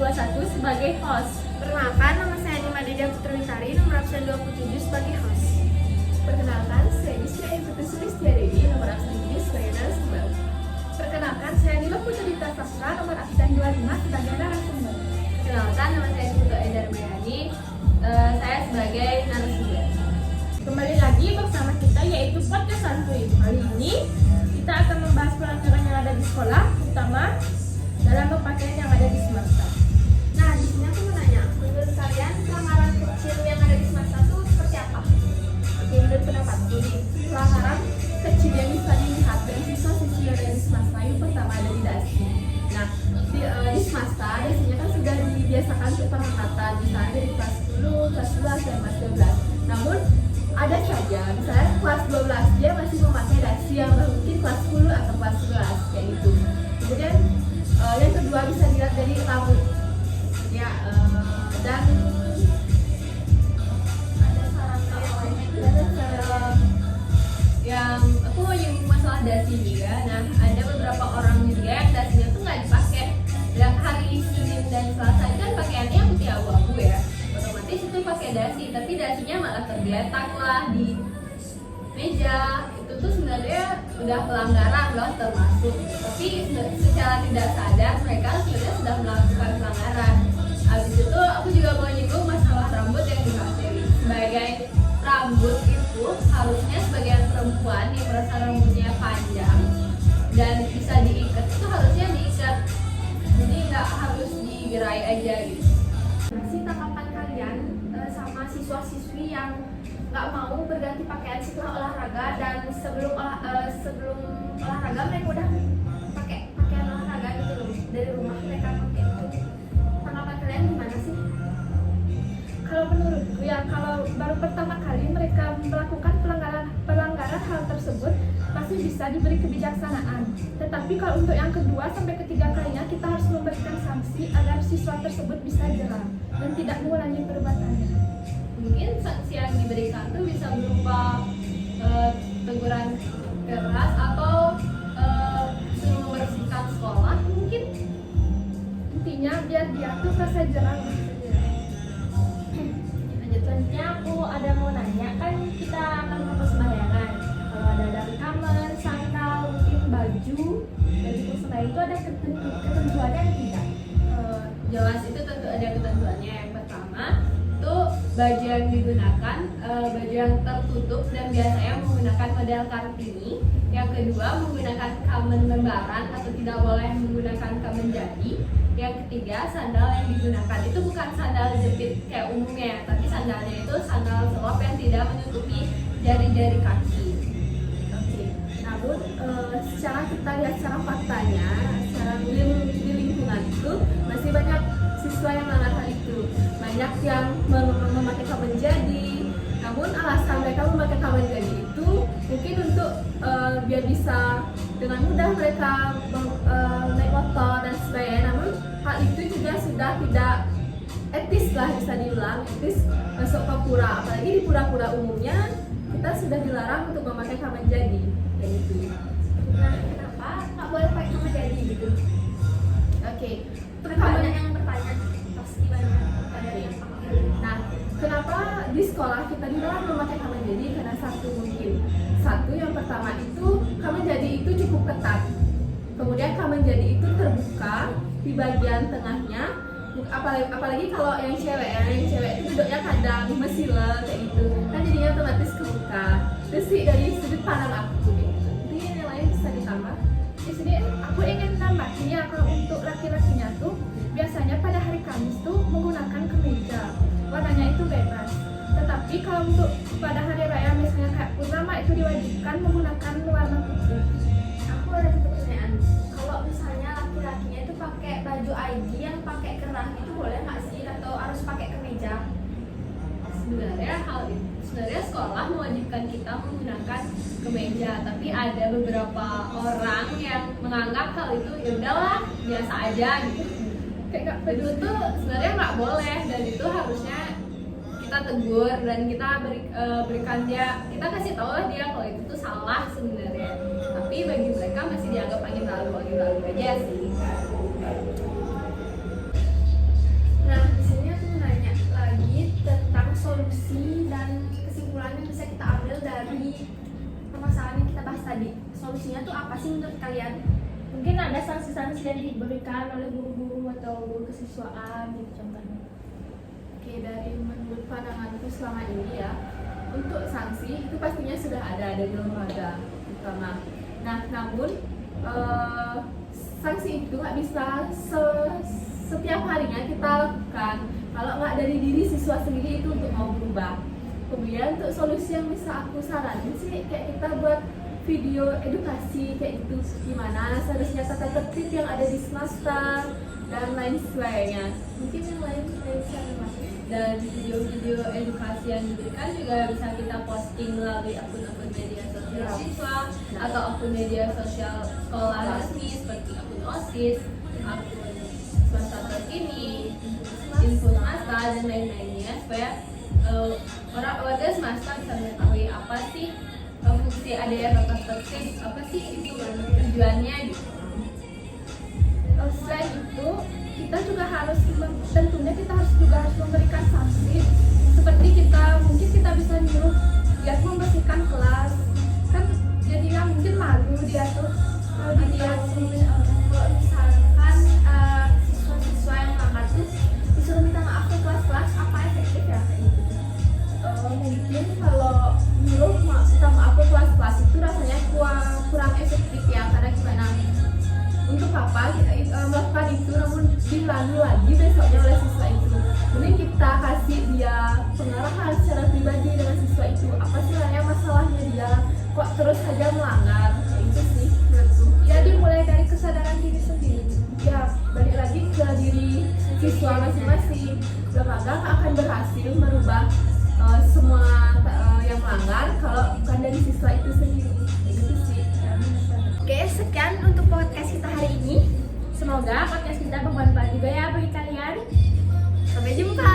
21 sebagai host. Perkenalkan, nama saya Nima Dedia Putri nomor absen 27 sebagai host. Perkenalkan, saya Nisya Putri Sulistiadewi, nomor absen 7 sebagai narasumber. Perkenalkan, saya Nima Putrita Sastra, nomor absen 25 sebagai narasumber. Perkenalkan, nama saya Putu Eder Mayani, saya sebagai narasumber. Kembali lagi bersama kita yaitu Podcast Santuy. Kali ini kita akan membahas peraturan yang ada di sekolah, terutama dalam berpakaian yang ada di semester. Nah, di sini aku mau nanya, menurut kalian pelanggaran kecil yang ada di semester itu seperti apa? Oke, menurut pendapatku nih, pelanggaran kecil yang bisa dilihat dari siswa-siswi yang ada di semester yang pertama ada di dasi. Nah, di semester dasinya kan sudah dibiasakan untuk perangkatan, misalnya dari kelas 10, kelas 11, dan kelas 12. Namun ada saja, misalnya kelas 12 dia masih memakai dasi yang baru mungkin kelas 10 atau kelas 11 kayak gitu. Kemudian yang kedua bisa dilihat dari rambut ya, dan Ada saran yang aku mau nyinggung masalah dasi juga. Nah, ada beberapa orang juga yang dasinya tuh nggak dipakai. Dan hari Senin dan Selasa itu kan pakaiannya putih abu-abu ya. Otomatis itu pakai dasi, tapi dasinya malah tergeletak lah di meja. Itu tuh sebenarnya udah pelanggaran loh termasuk. Tapi secara tidak sadar mereka sebenarnya sudah melakukan pelanggaran. Habis itu aku juga mau nyinggung masalah rambut yang dipakai. Sebagai rambut itu harusnya sebagian perempuan yang merasa rambutnya panjang dan bisa diikat itu harusnya diikat. Jadi nggak harus digerai aja gitu. Masih tanggapan kalian sama siswa-siswi yang nggak mau berganti pakaian setelah olahraga dan sebelum olahraga mereka udah pakai pakaian olahraga gitu loh, dari rumah mereka pakai itu. Tanggapan kalian gimana sih? kalau menurutku ya, kalau baru pertama kali mereka melakukan pelanggaran hal tersebut pasti bisa diberi kebijaksanaan. Tetapi kalau untuk yang kedua sampai ketiga kalinya kita harus memberikan sanksi agar siswa tersebut bisa jerah dan tidak mengulangi perbuatannya. Mungkin sanksi yang diberikan tuh bisa berupa teguran keras atau suruh membersihkan sekolah mungkin. Intinya biar dia tuh rasa jerah. Selanjutnya aku ada mau nanya, kan kita akan melakukan sembayangan. Kalau ada dari kamar, sandal, mungkin baju persembahyangan itu ada ketentuannya atau tidak? Jelas itu tentu ada ketentuannya. Yang pertama itu baju yang digunakan baju yang tertutup dan biasanya menggunakan model kartini. Yang kedua menggunakan kamen lembaran atau tidak boleh menggunakan kamen jadi. Yang ketiga sandal yang digunakan itu bukan sandal jepit kayak umumnya, tapi sandalnya itu sandal selop yang tidak menutupi jari-jari kaki. Oke. Namun secara kita lihat secara faktanya, secara di lingkungan itu masih banyak siswa yang melanggar hal itu. Banyak yang memakai kamen jadi. Namun alasan mereka memakai kamen jadi itu mungkin untuk biar bisa dengan mudah mereka naik motor dan sebagainya. Namun hal itu juga sudah tidak etis lah, bisa diulang etis masuk ke pura. Apalagi di pura-pura umumnya kita sudah dilarang untuk memakai kamen jadi kayak gitu. Nah, kenapa nggak boleh pakai kamen jadi gitu? Oke. Banyak yang bertanya, pasti banyak pada yang pakai. Nah, kenapa di sekolah kita dilarang memakai kamen jadi? Karena satu yang pertama itu kamen jadi itu cukup ketat. Kemudian kamen jadi itu terbuka di bagian tengahnya. Apalagi kalau yang cewek itu duduknya kadang mesile kayak gitu. Kan jadinya otomatis kebuka. Itu sih dari sudut pandang aku gitu. Mungkin yang lain bisa ditambah. Di sini aku ingin nambahin ya, kalau untuk laki-lakinya tuh biasanya pada hari Kamis tuh menggunakan kemeja, warnanya itu bebas. Tetapi kalau untuk pada hari raya misalnya kayak purnama itu diwajibkan menggunakan warna putih. Aku ada satu pertanyaan. Kalau misalnya laki-lakinya itu pakai baju ID yang pakai kerah itu boleh nggak sih, atau harus pakai kemeja? Sebenarnya sekolah mewajibkan kita menggunakan kemeja, tapi ada beberapa orang yang menganggap hal itu ya udahlah biasa aja gitu. Kayak Itu tuh sebenarnya nggak boleh, dan itu harusnya kita tegur dan kita berikan dia, kita kasih tahu lah dia kalau itu tuh salah sebenarnya. Tapi bagi mereka masih dianggap angin lalu aja sih. solusi dan kesimpulan yang bisa kita ambil dari permasalahan yang kita bahas tadi. Solusinya tuh apa sih menurut kalian? Mungkin ada sanksi-sanksi yang diberikan oleh guru-guru atau guru kesiswaan gitu contohnya. Oke, dari menurut pandanganku selama ini ya, untuk sanksi itu pastinya sudah ada dari lembaga pertama. Nah, namun sanksi itu nggak bisa setiap harinya kita lakukan kalau nggak dari diri siswa sendiri itu untuk mau berubah. Kemudian untuk solusi yang bisa aku saranin sih kayak kita buat video edukasi kayak gitu, gimana seharusnya tata tertib yang ada di semester dan lain sebagainya. Mungkin yang lain bisa masuk. Dan video-video edukasi yang diberikan juga bisa kita posting melalui akun-akun media sosial siswa atau akun media sosial sekolah resmi seperti akun OSIS, akun semester terkini, info semesta dan lain-lainnya supaya orang warga semesta bisa mengetahui apa sih fungsi adanya tata tertib, apa sih itu tujuannya gitu. Selain itu, kita juga harus tentunya kita harus memberikan sanksi seperti mungkin kita bisa nyuruh dia membersihkan kelas kan, jadinya mungkin malu dia tuh kalau dilihat Kalau misalkan siswa-siswa yang lambat tuh disuruh minta maaf ke kelas-kelas, apa efektif ya kayak gitu? Mungkin kalau nyuruh minta maaf ke kelas-kelas itu rasanya kurang efektif ya, karena gimana? Untuk apa kita melakukan itu namun diulangi lagi besoknya oleh siswa itu. Mending kita kasih dia pengarahan secara pribadi dengan siswa itu, apa sih sebenarnya masalahnya dia kok terus saja melanggar. Ya, itu sih menurutku. ya dimulai dari kesadaran diri sendiri. Ya balik lagi ke diri siswa masing-masing. Lembaga nggak akan berhasil merubah semua yang melanggar kalau bukan dari siswa itu sendiri. Itu sih. Oke, sekian untuk podcast kita hari ini. Semoga podcast kita bermanfaat juga ya bagi kalian. Sampai jumpa.